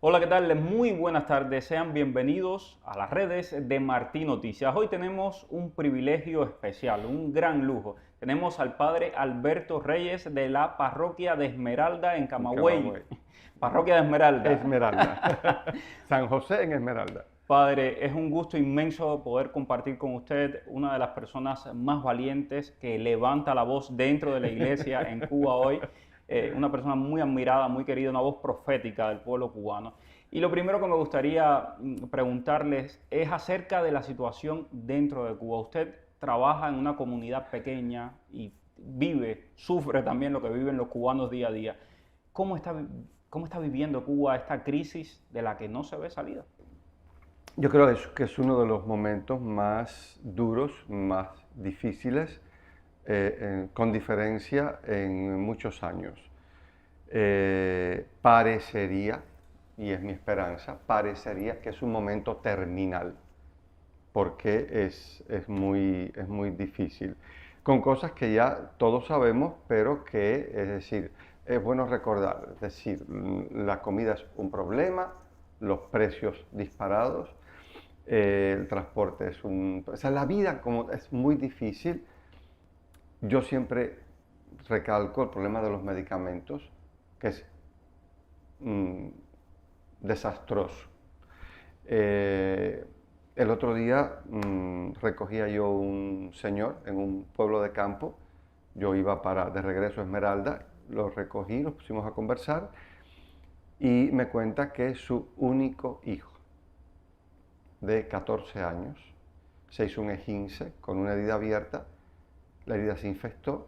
Hola, ¿qué tal? Muy buenas tardes. Sean bienvenidos a las redes de Martí Noticias. Hoy tenemos un privilegio especial, un gran lujo. Tenemos al padre Alberto Reyes de la parroquia de Esmeralda en En Camagüey. Camagüey. Parroquia de Esmeralda. Esmeralda. San José en Esmeralda. Padre, es un gusto inmenso poder compartir con usted una de las personas más valientes que levanta la voz dentro de la iglesia en Cuba hoy. Una persona muy admirada, muy querida, una voz profética del pueblo cubano. Y lo primero que me gustaría preguntarles es acerca de la situación dentro de Cuba. Usted trabaja en una comunidad pequeña y vive, sufre también lo que viven los cubanos día a día. ¿Cómo está, cómo está viviendo Cuba esta crisis de la que no se ve salida? Yo creo que es uno de los momentos más duros, más difíciles, con diferencia en muchos años. Parecería, y es mi esperanza, parecería que es un momento terminal, porque es muy difícil. Con cosas que ya todos sabemos, pero que, es decir, es bueno recordar, es decir, la comida es un problema, los precios disparados, el transporte es o sea, la vida como es muy difícil. Yo siempre recalco el problema de los medicamentos, que es mm, desastroso. Eh, el otro día recogía yo un señor en un pueblo de campo. Yo iba de regreso a Esmeralda, lo recogí, nos pusimos a conversar y me cuenta que su único hijo de 14 años se hizo un esguince con una herida abierta, la herida se infectó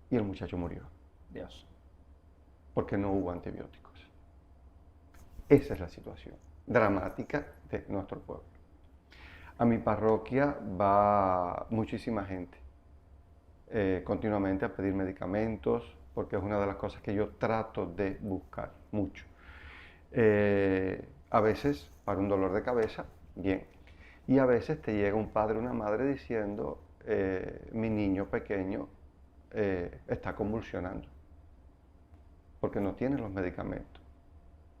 y el muchacho murió Dios. porque no hubo antibióticos. Esa es la situación dramática de nuestro pueblo. A mi parroquia va muchísima gente continuamente a pedir medicamentos, porque es una de las cosas que yo trato de buscar mucho. A veces para un dolor de cabeza, bien, y a veces te llega un padre o una madre diciendo, mi niño pequeño está convulsionando, porque no tiene los medicamentos.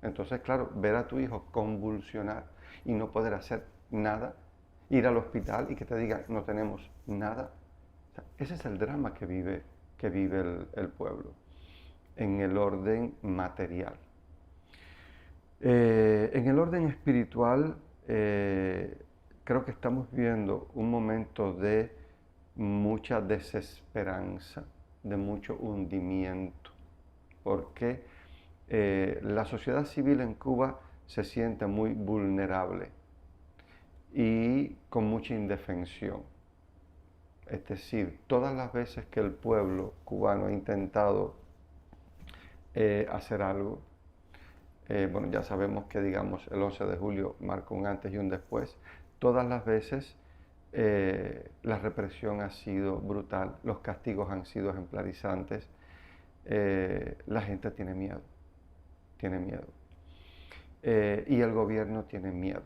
Entonces, claro, ver a tu hijo convulsionar y no poder hacer nada, ir al hospital y que te digan no tenemos nada, o sea, ese es el drama que vive el pueblo en el orden material. En el orden espiritual, creo que estamos viendo un momento de mucha desesperanza, de mucho hundimiento, porque la sociedad civil en Cuba se siente muy vulnerable y con mucha indefensión. Es decir, todas las veces que el pueblo cubano ha intentado hacer algo, bueno, ya sabemos que digamos el 11 de julio marca un antes y un después, todas las veces la represión ha sido brutal, los castigos han sido ejemplarizantes, la gente tiene miedo, tiene miedo. Y el gobierno tiene miedo,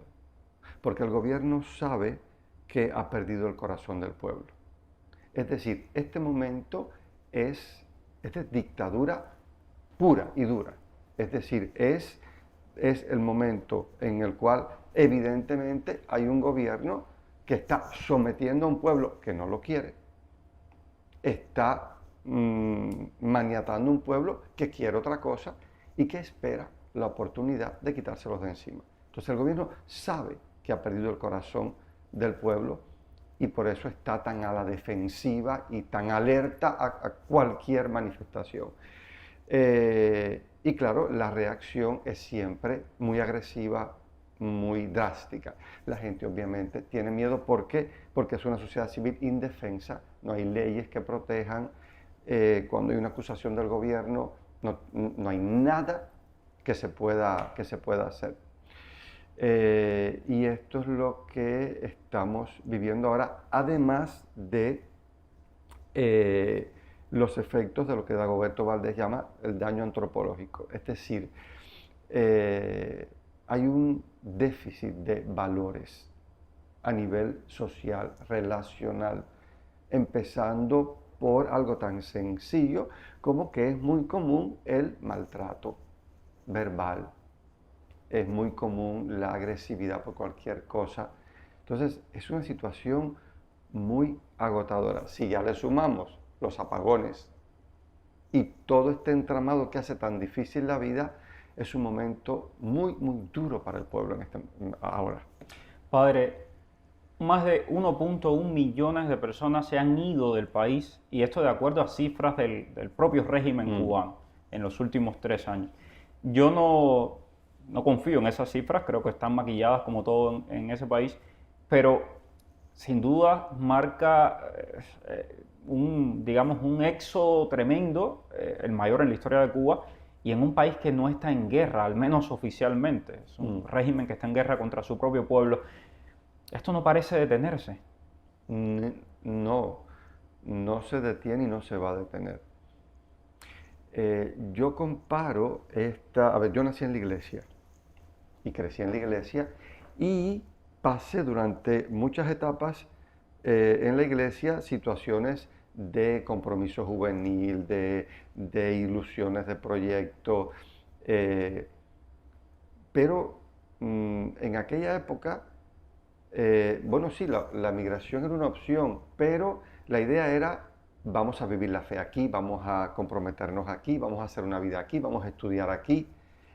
porque el gobierno sabe que ha perdido el corazón del pueblo. Es decir, este momento es dictadura pura y dura. Es decir, es el momento en el cual evidentemente hay un gobierno que está sometiendo a un pueblo que no lo quiere, está maniatando un pueblo que quiere otra cosa y que espera la oportunidad de quitárselos de encima. Entonces el gobierno sabe que ha perdido el corazón del pueblo y por eso está tan a la defensiva y tan alerta a cualquier manifestación. Y claro, la reacción es siempre muy agresiva, muy drástica. La gente obviamente tiene miedo. ¿Por qué? Porque es una sociedad civil indefensa, no hay leyes que protejan. Cuando hay una acusación del gobierno, no hay nada que se pueda hacer. Y esto es lo que estamos viviendo ahora, además de los efectos de lo que Dagoberto Valdés llama el daño antropológico. Es decir, hay un déficit de valores a nivel social, relacional, empezando por algo tan sencillo como que es muy común el maltrato verbal, es muy común la agresividad por cualquier cosa. Entonces, es una situación muy agotadora. Si ya le sumamos los apagones y todo este entramado que hace tan difícil la vida, es un momento muy, muy duro para el pueblo ahora. Padre, más de 1.1 millones de personas se han ido del país, y esto de acuerdo a cifras del propio régimen cubano en los últimos 3 años. Yo no confío en esas cifras, creo que están maquilladas como todo en ese país, pero sin duda marca digamos, un éxodo tremendo, el mayor en la historia de Cuba, y en un país que no está en guerra, al menos oficialmente. Es un régimen que está en guerra contra su propio pueblo. Esto no parece detenerse. No, no se detiene y no se va a detener. Yo comparo a ver, yo nací en la iglesia y crecí en la iglesia y pasé durante muchas etapas en la iglesia situaciones de compromiso juvenil, de ilusiones de proyecto, pero en aquella época, bueno, sí, la migración era una opción, pero la idea era: vamos a vivir la fe aquí, vamos a comprometernos aquí, vamos a hacer una vida aquí, vamos a estudiar aquí.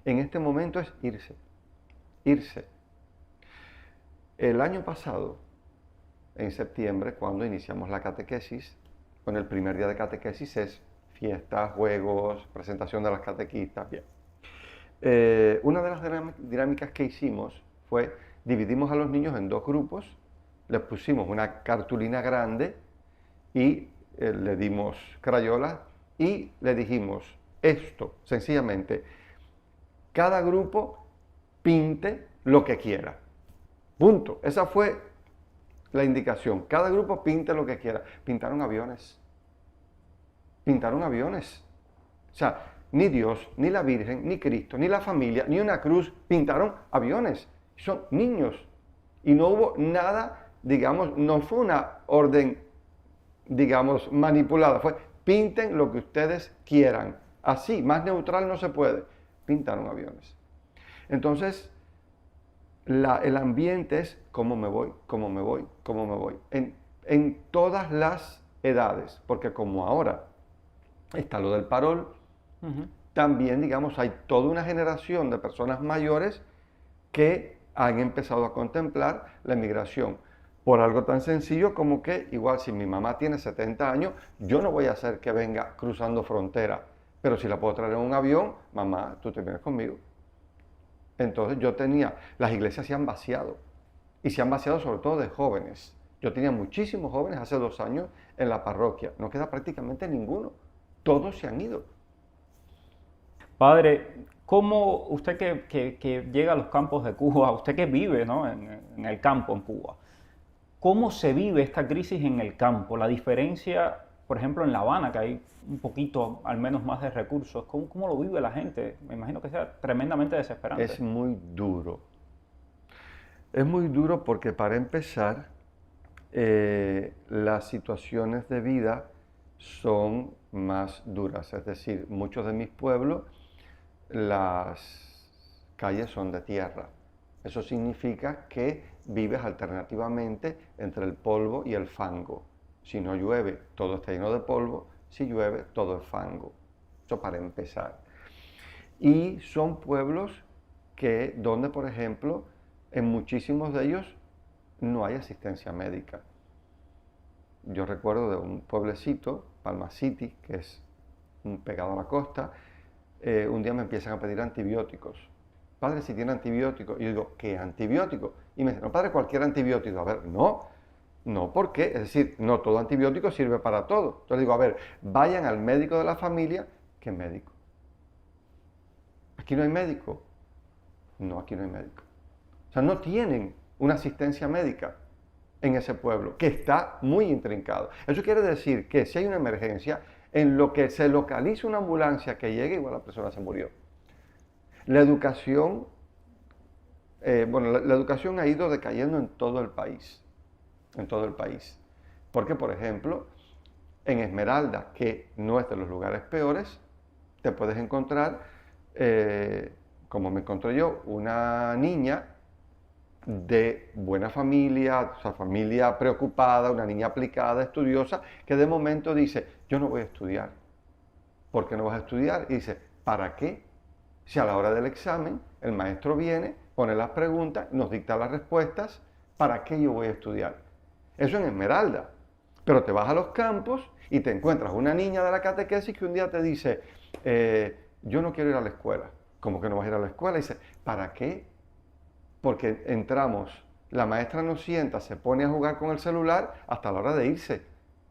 En este momento es irse, irse. El año pasado, en septiembre, cuando iniciamos la catequesis, bueno, el primer día de catequesis es fiestas, juegos, presentación de las catequistas, bien. Una de las dinámicas que hicimos fue: dividimos a los niños en 2 grupos, les pusimos una cartulina grande y le dimos crayolas y le dijimos esto, sencillamente: cada grupo pinte lo que quiera. Punto. Esa fue la indicación. Cada grupo pinte lo que quiera. Pintaron aviones. Pintaron aviones. O sea, ni Dios, ni la Virgen, ni Cristo, ni la familia, ni una cruz, pintaron aviones. Son niños. Y no hubo nada, digamos, no fue una orden, digamos, manipulada. Fue: pinten lo que ustedes quieran. Así, más neutral no se puede. Pintaron aviones. Entonces, el ambiente es: cómo me voy, cómo me voy, cómo me voy. En todas las edades, porque como ahora está lo del parol, también, digamos, hay toda una generación de personas mayores que han empezado a contemplar la emigración. Por algo tan sencillo como que, igual, si mi mamá tiene 70 años, yo no voy a hacer que venga cruzando frontera, pero si la puedo traer en un avión: mamá, tú te vienes conmigo. Entonces las iglesias se han vaciado, y se han vaciado sobre todo de jóvenes. Yo tenía muchísimos jóvenes hace 2 años en la parroquia, no queda prácticamente ninguno, todos se han ido. Padre, ¿cómo usted que llega a los campos de Cuba, usted que vive, ¿no?, en el campo en Cuba, cómo se vive esta crisis en el campo? La diferencia, por ejemplo, en La Habana, que hay un poquito, al menos, más de recursos, ¿cómo lo vive la gente? Me imagino que sea tremendamente desesperante. Es muy duro. Es muy duro porque, para empezar, las situaciones de vida son más duras. Es decir, muchos de mis pueblos, las calles son de tierra. Eso significa que vives alternativamente entre el polvo y el fango. Si no llueve, todo está lleno de polvo; si llueve, todo es fango. Eso para empezar. Y son pueblos donde, por ejemplo, en muchísimos de ellos no hay asistencia médica. Yo recuerdo de un pueblecito, Palma City, que es pegado a la costa. Un día me empiezan a pedir antibióticos. Padre, si tiene antibióticos. Y yo digo: ¿qué antibiótico? Y me dicen: no, padre, cualquier antibiótico. A ver, no, ¿por qué? Es decir, no todo antibiótico sirve para todo. Entonces digo: a ver, vayan al médico de la familia. ¿Qué médico? ¿Aquí no hay médico? No, aquí no hay médico. O sea, no tienen una asistencia médica en ese pueblo, que está muy intrincado. Eso quiere decir que si hay una emergencia, en lo que se localiza una ambulancia que llegue, igual la persona se murió. La educación, la educación ha ido decayendo en todo el país. En todo el país. Porque, por ejemplo, en Esmeralda, que no es de los lugares peores, te puedes encontrar como me encontré yo, una niña de buena familia, o sea, familia preocupada, una niña aplicada, estudiosa, que de momento dice, yo no voy a estudiar. ¿Por qué no vas a estudiar? Y dice, ¿para qué? Si a la hora del examen el maestro viene, pone las preguntas, nos dicta las respuestas, ¿para qué yo voy a estudiar? Eso en Esmeralda. Pero te vas a los campos y te encuentras una niña de la catequesis que un día te dice, yo no quiero ir a la escuela. ¿Cómo que no vas a ir a la escuela? Y dice, ¿para qué? Porque entramos, la maestra nos sienta, se pone a jugar con el celular hasta la hora de irse.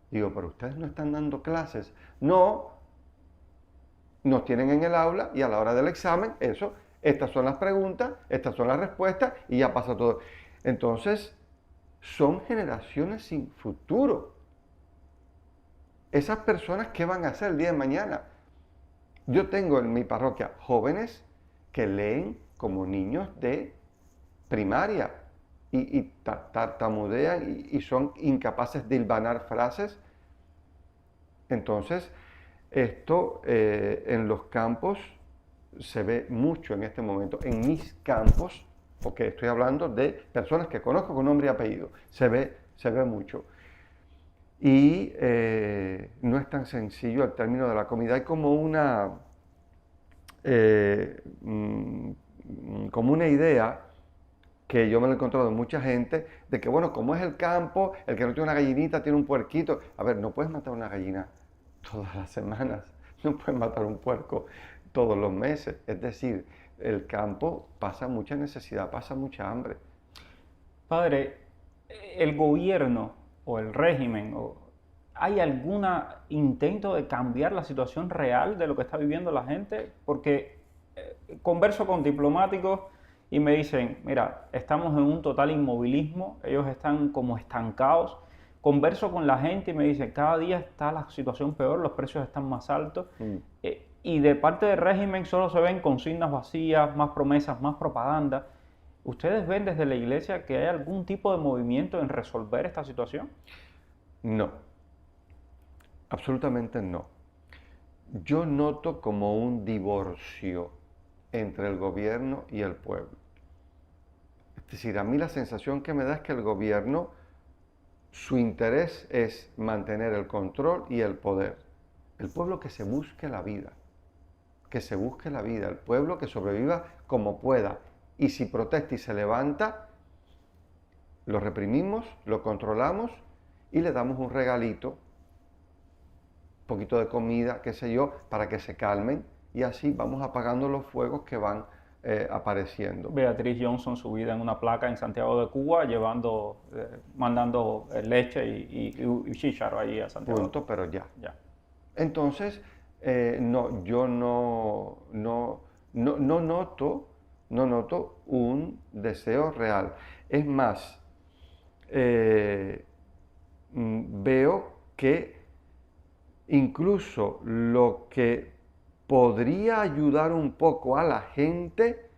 Digo, pero ustedes no están dando clases. No, nos tienen en el aula y a la hora del examen, eso, estas son las preguntas, estas son las respuestas y ya pasa todo. Entonces, son generaciones sin futuro. Esas personas, ¿qué van a hacer el día de mañana? Yo tengo en mi parroquia jóvenes que leen como niños de primaria y tartamudean y son incapaces de hilvanar frases. Entonces, esto en los campos se ve mucho en este momento. En mis campos, porque estoy hablando de personas que conozco con nombre y apellido, se ve mucho. Y no es tan sencillo el término de la comida. Hay como como una idea que yo me lo he encontrado en mucha gente, de que bueno, como es el campo, el que no tiene una gallinita tiene un puerquito. A ver, no puedes matar una gallina todas las semanas, no puedes matar un puerco todos los meses. Es decir, el campo pasa mucha necesidad, pasa mucha hambre. Padre, el gobierno o el régimen, ¿hay algún intento de cambiar la situación real de lo que está viviendo la gente? Porque converso con diplomáticos y me dicen, mira, estamos en un total inmovilismo, ellos están como estancados. Converso con la gente y me dicen, cada día está la situación peor, los precios están más altos. Y de parte del régimen solo se ven consignas vacías, más promesas, más propaganda. ¿Ustedes ven desde la iglesia que hay algún tipo de movimiento en resolver esta situación? No, absolutamente no. Yo noto como un divorcio entre el gobierno y el pueblo. Es decir, a mí la sensación que me da es que el gobierno, su interés es mantener el control y el poder. El pueblo que se busque la vida, el pueblo que sobreviva como pueda. Y si protesta y se levanta, lo reprimimos, lo controlamos y le damos un regalito, un poquito de comida, qué sé yo, para que se calmen y así vamos apagando los fuegos que van apareciendo. Beatriz Johnson subida en una placa en Santiago de Cuba, mandando leche y chícharo ahí a Santiago. Punto, pero ya. Entonces, no, yo no noto un deseo real. Es más, veo que incluso lo que podría ayudar un poco a la gente,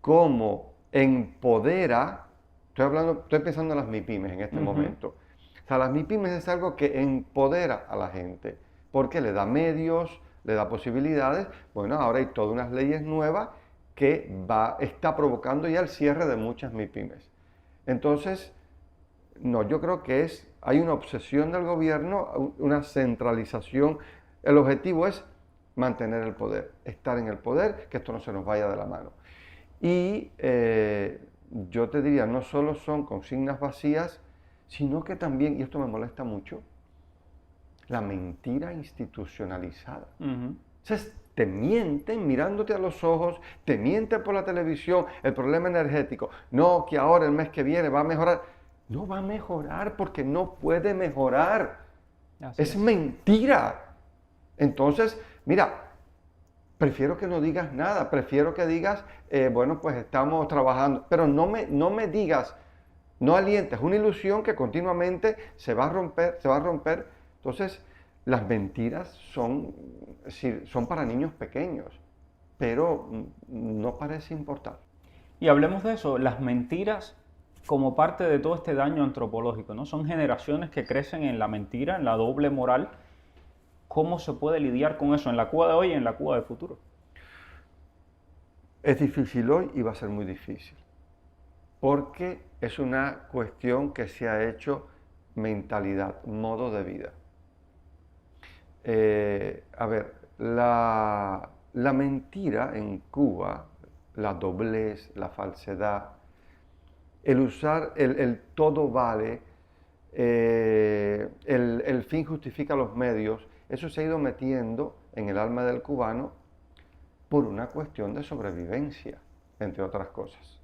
como empodera, estoy pensando en las MIPYMES en este momento. O sea, las MIPYMES es algo que empodera a la gente, porque le da medios, le da posibilidades. Bueno, ahora hay todas unas leyes nuevas que está provocando ya el cierre de muchas MIPYMES. Entonces, no, yo creo que hay una obsesión del gobierno, una centralización. El objetivo es mantener el poder, estar en el poder, que esto no se nos vaya de la mano. Y yo te diría, no solo son consignas vacías, sino que también, y esto me molesta mucho, la mentira institucionalizada. Entonces, te mienten mirándote a los ojos, te mienten por la televisión, el problema energético, no, que ahora el mes que viene va a mejorar. No va a mejorar porque no puede mejorar. Es mentira. Entonces, mira, prefiero que no digas nada, prefiero que digas, bueno, pues estamos trabajando, pero no me digas, no alientes una ilusión que continuamente se va a romper. Entonces, las mentiras son para niños pequeños, pero no parece importar. Y hablemos de eso, las mentiras como parte de todo este daño antropológico, ¿no? Son generaciones que crecen en la mentira, en la doble moral. ¿Cómo se puede lidiar con eso en la Cuba de hoy y en la Cuba del futuro? Es difícil hoy y va a ser muy difícil, porque es una cuestión que se ha hecho mentalidad, modo de vida. A ver, la mentira en Cuba, la doblez, la falsedad, el usar el todo vale, el fin justifica los medios, eso se ha ido metiendo en el alma del cubano por una cuestión de sobrevivencia, entre otras cosas,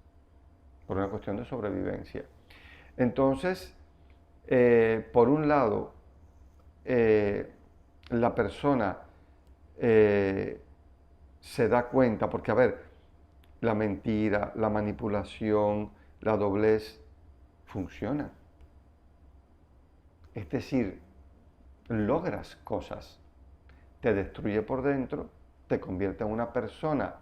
por una cuestión de sobrevivencia. Entonces, por un lado, la persona se da cuenta, porque a ver, la mentira, la manipulación, la doblez funcionan. Es decir, logras cosas, te destruye por dentro, te convierte en una persona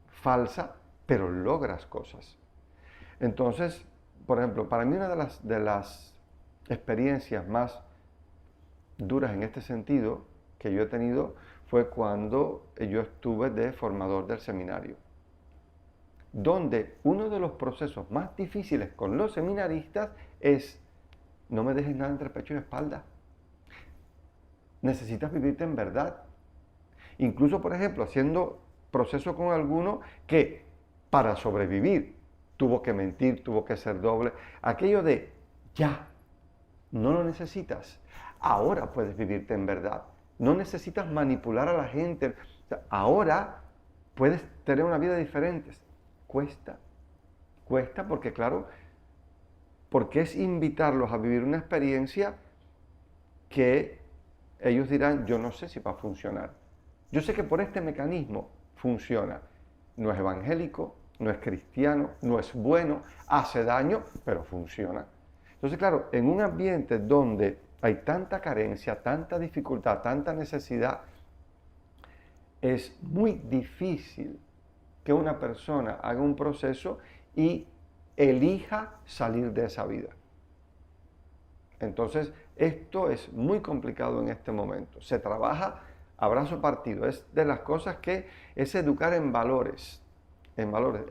falsa, pero logras cosas. Entonces, por ejemplo, para mí una de las experiencias más duras en este sentido que yo he tenido fue cuando yo estuve de formador del seminario, donde uno de los procesos más difíciles con los seminaristas es: no me dejes nada entre pecho y espalda. Necesitas vivirte en verdad. Incluso, por ejemplo, haciendo proceso con alguno que para sobrevivir tuvo que mentir, tuvo que ser doble. Aquello de ya, no lo necesitas. Ahora puedes vivirte en verdad. No necesitas manipular a la gente. O sea, ahora puedes tener una vida diferente. Cuesta porque claro, porque es invitarlos a vivir una experiencia que ellos dirán: yo no sé si va a funcionar. Yo sé que por este mecanismo funciona. No es evangélico, no es cristiano, no es bueno, hace daño, pero funciona. Entonces, claro, en un ambiente donde hay tanta carencia, tanta dificultad, tanta necesidad, es muy difícil que una persona haga un proceso y elija salir de esa vida. Entonces, esto es muy complicado en este momento. Se trabaja a brazo partido. Es de las cosas que es educar en valores. En valores.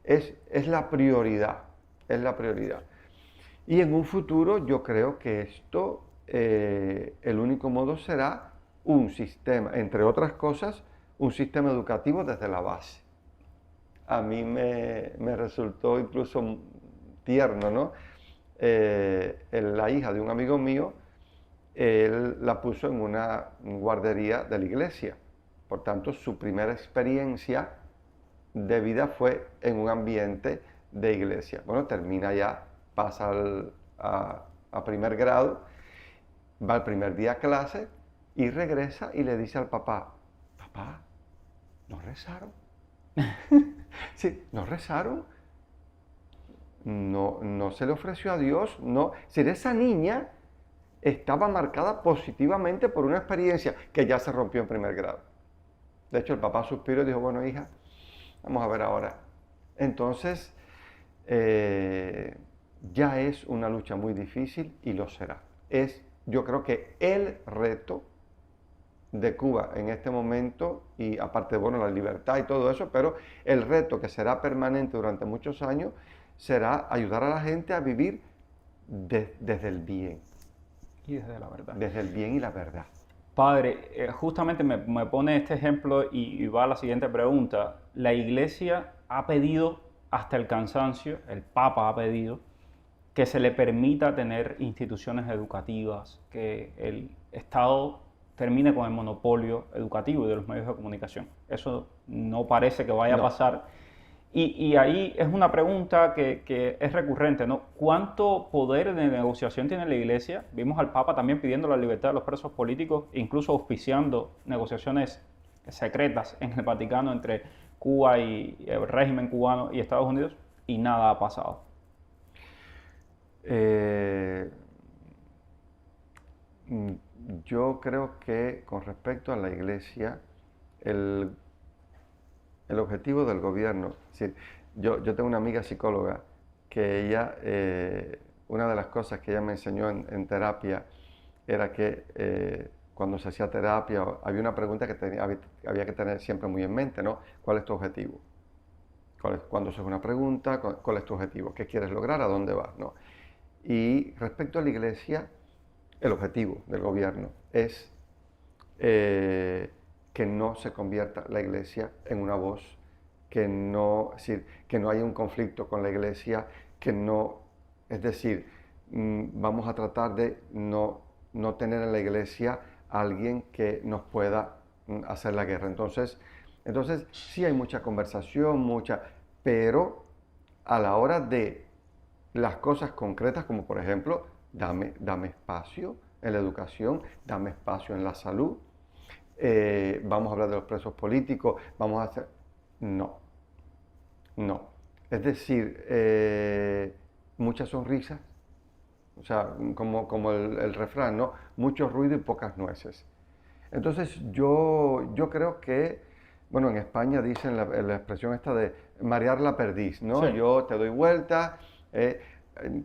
Es la prioridad. Es la prioridad. Y en un futuro yo creo que esto, el único modo será un sistema, entre otras cosas, un sistema educativo desde la base. A mí me resultó incluso tierno, ¿no? La hija de un amigo mío, él la puso en una guardería de la iglesia. Por tanto, su primera experiencia de vida fue en un ambiente de iglesia. Bueno, termina ya, pasa a primer grado, va al primer día a clase y regresa y le dice al papá: papá, ¿no rezaron? Sí, ¿no rezaron? No se le ofreció a Dios, no. Si esa niña estaba marcada positivamente por una experiencia que ya se rompió en primer grado. De hecho, el papá suspiró y dijo: bueno, hija, vamos a ver ahora. Entonces, ya es una lucha muy difícil y lo será. Yo creo que el reto de Cuba en este momento, y aparte, bueno, la libertad y todo eso, pero el reto que será permanente durante muchos años será ayudar a la gente a vivir desde el bien. Y desde la verdad. Desde el bien y la verdad. Padre, justamente me pone este ejemplo y va a la siguiente pregunta. La Iglesia ha pedido hasta el cansancio, el Papa ha pedido, que se le permita tener instituciones educativas, que el Estado termine con el monopolio educativo y de los medios de comunicación. Eso no parece que vaya a pasar. Y ahí es una pregunta que es recurrente, ¿no? ¿Cuánto poder de negociación tiene la Iglesia? Vimos al Papa también pidiendo la libertad de los presos políticos, incluso auspiciando negociaciones secretas en el Vaticano entre Cuba y el régimen cubano y Estados Unidos, y nada ha pasado. Yo creo que con respecto a la Iglesia, el objetivo del gobierno, es decir, yo tengo una amiga psicóloga que ella, una de las cosas que ella me enseñó en terapia era que cuando se hacía terapia, había una pregunta que había que tener siempre muy en mente, ¿no? ¿Cuál es tu objetivo? Cuando se hace una pregunta, ¿cuál es tu objetivo? ¿Qué quieres lograr? ¿A dónde vas? ¿No? Y respecto a la iglesia, el objetivo del gobierno es que no se convierta la iglesia en una voz, es decir, que no haya un conflicto con la iglesia, es decir, vamos a tratar de no tener en la iglesia a alguien que nos pueda hacer la guerra. Entonces sí hay mucha conversación, pero a la hora de las cosas concretas, como por ejemplo, dame espacio en la educación, dame espacio en la salud, vamos a hablar de los presos políticos, vamos a hacer... No. Es decir, muchas sonrisas, o sea, como el refrán, ¿no? Mucho ruido y pocas nueces. Entonces yo creo que, bueno, en España dicen la expresión esta de marear la perdiz, ¿no? Sí. Yo te doy vuelta.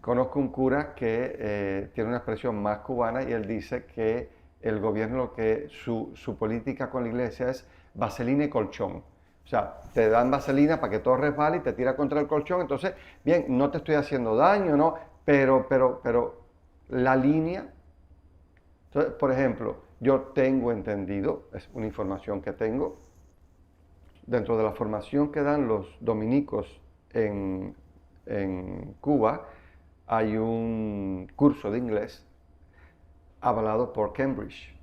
Conozco un cura que tiene una expresión más cubana y él dice que el gobierno, su política con la iglesia es vaselina y colchón. O sea, te dan vaselina para que todo resbale y te tira contra el colchón. Entonces, bien, no te estoy haciendo daño, ¿no? Pero la línea... Entonces, por ejemplo, yo tengo entendido, es una información que tengo, dentro de la formación que dan los dominicos en Cuba, hay un curso de inglés avalado por Cambridge,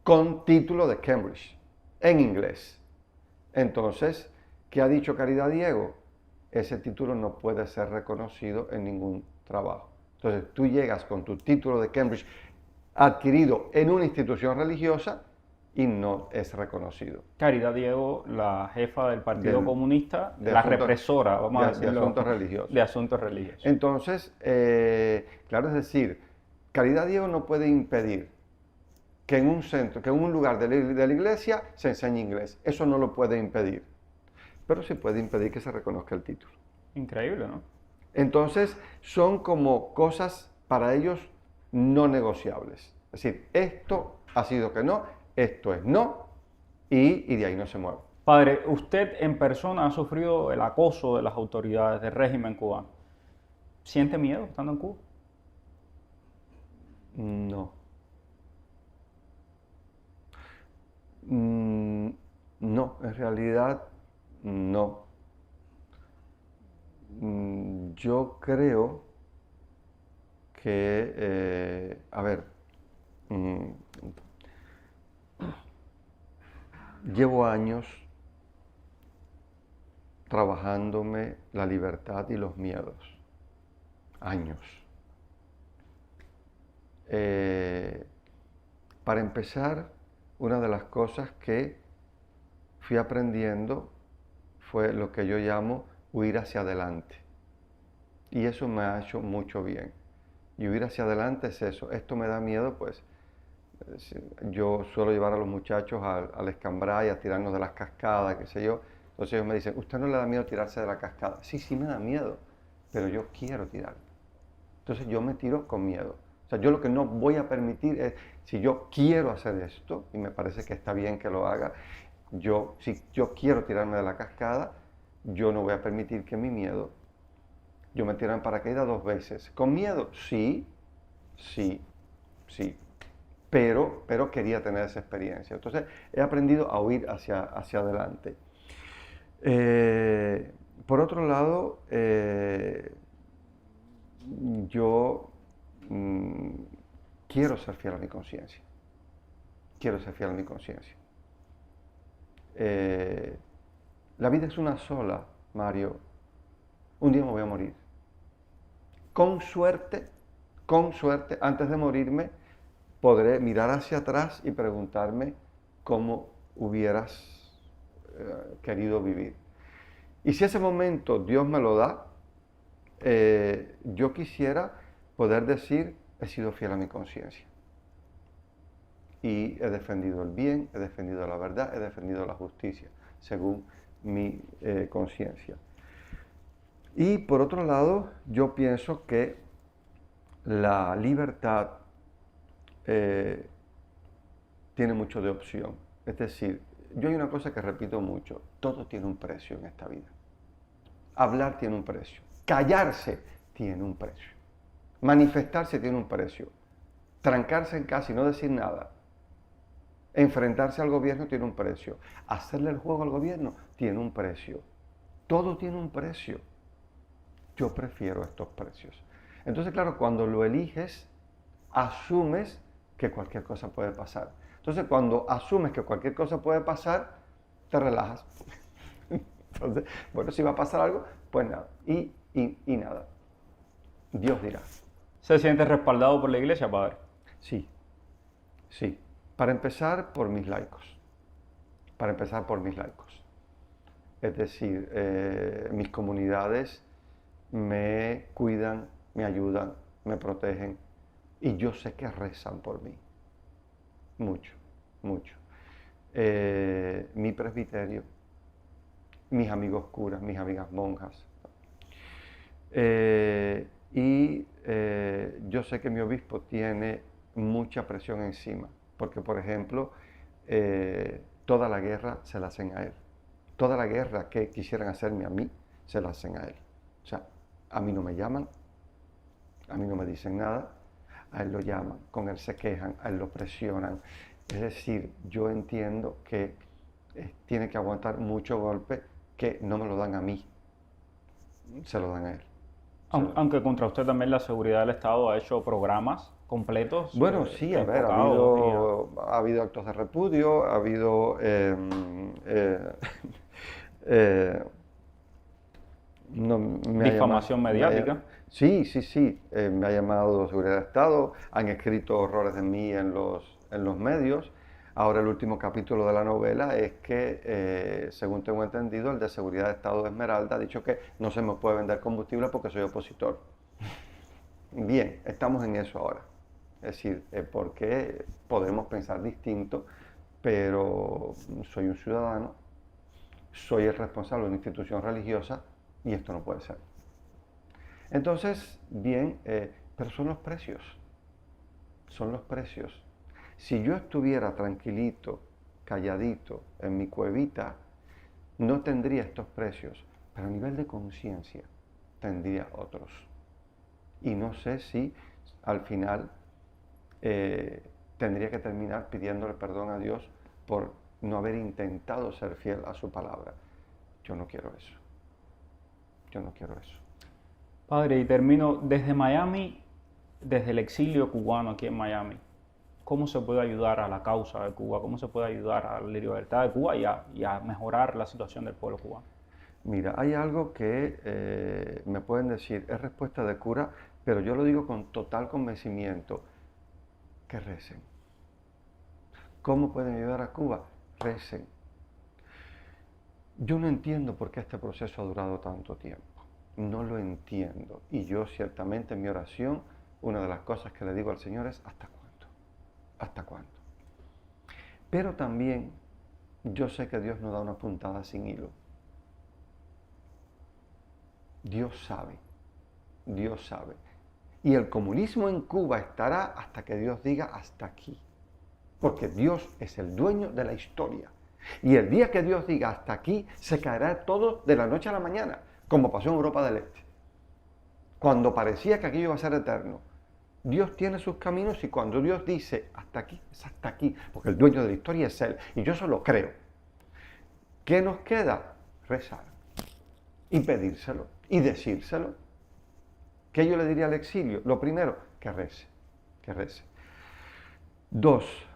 con título de Cambridge, en inglés. Entonces, ¿qué ha dicho Caridad Diego? Ese título no puede ser reconocido en ningún trabajo. Entonces, tú llegas con tu título de Cambridge adquirido en una institución religiosa y no es reconocido. Caridad Diego, la jefa del Partido Comunista, de la asuntos, represora, vamos a decirlo, de asuntos religiosos. De asuntos religiosos. Entonces, claro, es decir, Caridad Diego no puede impedir que en un centro, que en un lugar de la iglesia se enseñe inglés. Eso no lo puede impedir. Pero sí puede impedir que se reconozca el título. Increíble, ¿no? Entonces, son como cosas para ellos no negociables. Es decir, esto ha sido que no, esto es no, y de ahí no se mueve. Padre, usted en persona ha sufrido el acoso de las autoridades del régimen cubano. ¿Siente miedo estando en Cuba? No. No, en realidad no. Yo creo que, a ver, llevo años trabajándome la libertad y los miedos. Años. Para empezar, una de las cosas que fui aprendiendo fue lo que yo llamo huir hacia adelante. Y eso me ha hecho mucho bien. Y huir hacia adelante es eso. Esto me da miedo, pues yo suelo llevar a los muchachos al escambray, a tirarnos de las cascadas, qué sé yo. Entonces ellos me dicen, ¿usted no le da miedo tirarse de la cascada? Sí, sí me da miedo, pero yo quiero tirar. Entonces yo me tiro con miedo. O sea, yo lo que no voy a permitir es, si yo quiero hacer esto, y me parece que está bien que lo haga, si yo quiero tirarme de la cascada, yo no voy a permitir que mi miedo, yo me tiro en paracaídas 2 veces. ¿Con miedo? Sí, pero quería tener esa experiencia. Entonces he aprendido a huir hacia adelante. Por otro lado, yo quiero ser fiel a mi conciencia. Quiero ser fiel a mi conciencia. La vida es una sola, Mario. Un día me voy a morir. Con suerte, antes de morirme, podré mirar hacia atrás y preguntarme cómo hubieras querido vivir. Y si ese momento Dios me lo da, yo quisiera poder decir, he sido fiel a mi conciencia. Y he defendido el bien, he defendido la verdad, he defendido la justicia, según mi conciencia. Y por otro lado, yo pienso que la libertad tiene mucho de opción. Es decir, yo hay una cosa que repito mucho, todo tiene un precio en esta vida. Hablar tiene un precio, callarse tiene un precio, manifestarse tiene un precio, trancarse en casa y no decir nada, enfrentarse al gobierno tiene un precio, hacerle el juego al gobierno tiene un precio, todo tiene un precio. Yo prefiero estos precios. Entonces, claro, cuando lo eliges, asumes que cualquier cosa puede pasar. Entonces, cuando asumes que cualquier cosa puede pasar, te relajas. Entonces, bueno, si va a pasar algo, pues nada. Y nada. Dios dirá. ¿Se siente respaldado por la iglesia, padre? Sí, sí. Para empezar, por mis laicos. Para empezar, por mis laicos. Es decir, mis comunidades me cuidan, me ayudan, me protegen. Y yo sé que rezan por mí. Mucho, mucho. Mi presbiterio, mis amigos curas, mis amigas monjas. Yo sé que mi obispo tiene mucha presión encima, porque por ejemplo, toda la guerra se la hacen a él. Toda la guerra que quisieran hacerme a mí, se la hacen a él. O sea, a mí no me llaman, a mí no me dicen nada, a él lo llaman, con él se quejan, a él lo presionan. Es decir, yo entiendo que tiene que aguantar mucho golpe que no me lo dan a mí, se lo dan a él. Aunque contra usted también la seguridad del Estado ha hecho programas completos. Bueno, sí, a ver, ha habido actos de repudio, ha habido difamación mediática. Sí, me ha llamado Seguridad del Estado, han escrito horrores de mí en los medios. Ahora el último capítulo de la novela es que, según tengo entendido, el de Seguridad del Estado de Esmeralda ha dicho que no se me puede vender combustible porque soy opositor. Bien, estamos en eso ahora. Es decir, porque podemos pensar distinto, pero soy un ciudadano, soy el responsable de una institución religiosa y esto no puede ser. Entonces, bien, pero son los precios. Son los precios. Si yo estuviera tranquilito, calladito, en mi cuevita, no tendría estos precios, pero a nivel de conciencia tendría otros. Y no sé si al final tendría que terminar pidiéndole perdón a Dios por no haber intentado ser fiel a su palabra. Yo no quiero eso. Yo no quiero eso. Padre, y termino desde Miami, desde el exilio cubano aquí en Miami. ¿Cómo se puede ayudar a la causa de Cuba? ¿Cómo se puede ayudar a la libertad de Cuba y a mejorar la situación del pueblo cubano? Mira, hay algo que me pueden decir, es respuesta de cura, pero yo lo digo con total convencimiento, que recen. ¿Cómo pueden ayudar a Cuba? Recen. Yo no entiendo por qué este proceso ha durado tanto tiempo. No lo entiendo. Y yo ciertamente en mi oración, una de las cosas que le digo al Señor es, ¿hasta cuándo? ¿Hasta cuándo? Pero también yo sé que Dios no da una puntada sin hilo. Dios sabe. Dios sabe. Y el comunismo en Cuba estará hasta que Dios diga hasta aquí. Porque Dios es el dueño de la historia. Y el día que Dios diga hasta aquí, se caerá todo de la noche a la mañana, como pasó en Europa del Este. Cuando parecía que aquello iba a ser eterno. Dios tiene sus caminos y cuando Dios dice hasta aquí, es hasta aquí, porque el dueño de la historia es Él. Y yo eso lo creo. ¿Qué nos queda? Rezar. Y pedírselo. Y decírselo. ¿Qué yo le diría al exilio? Lo primero, que rece. Que rece. 2,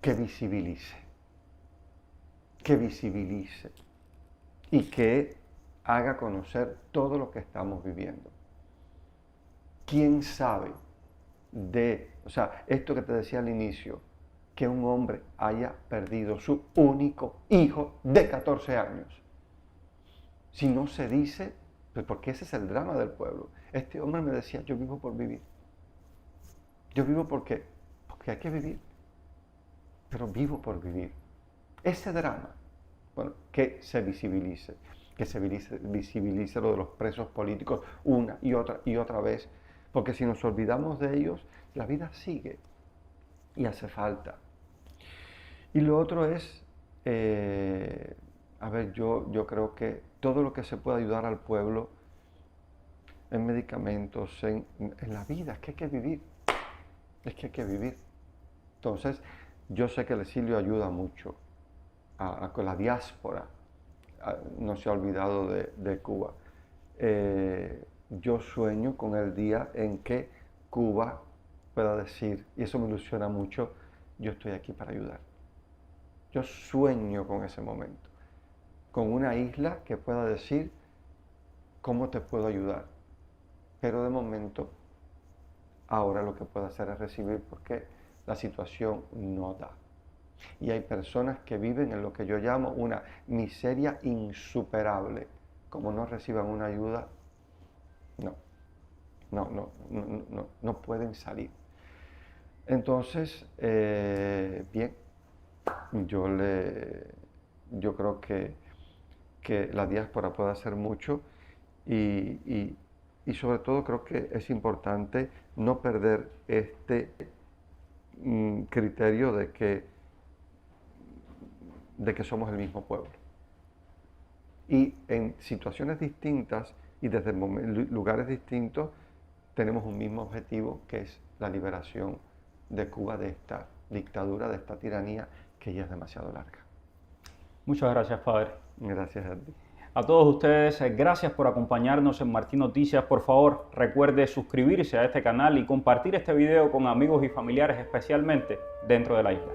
que visibilice. Que visibilice. Y que haga conocer todo lo que estamos viviendo. ¿Quién sabe esto que te decía al inicio, que un hombre haya perdido su único hijo de 14 años? Si no se dice, pues porque ese es el drama del pueblo. Este hombre me decía, yo vivo por vivir. Yo vivo porque hay que vivir, pero vivo por vivir. Ese drama, bueno, que se visibilice lo de los presos políticos una y otra vez, porque si nos olvidamos de ellos, la vida sigue y hace falta. Y lo otro es, a ver, yo creo que todo lo que se pueda ayudar al pueblo en medicamentos, en la vida, es que hay que vivir, es que hay que vivir. Entonces, yo sé que el exilio ayuda mucho con la diáspora, no se ha olvidado de Cuba. Yo sueño con el día en que Cuba pueda decir, y eso me ilusiona mucho, yo estoy aquí para ayudar. Yo sueño con ese momento, con una isla que pueda decir, ¿cómo te puedo ayudar? Pero de momento, ahora lo que puedo hacer es recibir porque la situación no da. Y hay personas que viven en lo que yo llamo una miseria insuperable. Como no reciban una ayuda, no pueden salir. Entonces, bien, yo creo que la diáspora puede hacer mucho y sobre todo creo que es importante no perder este criterio de que somos el mismo pueblo. Y en situaciones distintas y desde lugares distintos tenemos un mismo objetivo, que es la liberación de Cuba de esta dictadura, de esta tiranía que ya es demasiado larga. Muchas gracias, padre. Gracias a ti. A todos ustedes, gracias por acompañarnos en Martín Noticias. Por favor, recuerde suscribirse a este canal y compartir este video con amigos y familiares, especialmente dentro de la isla.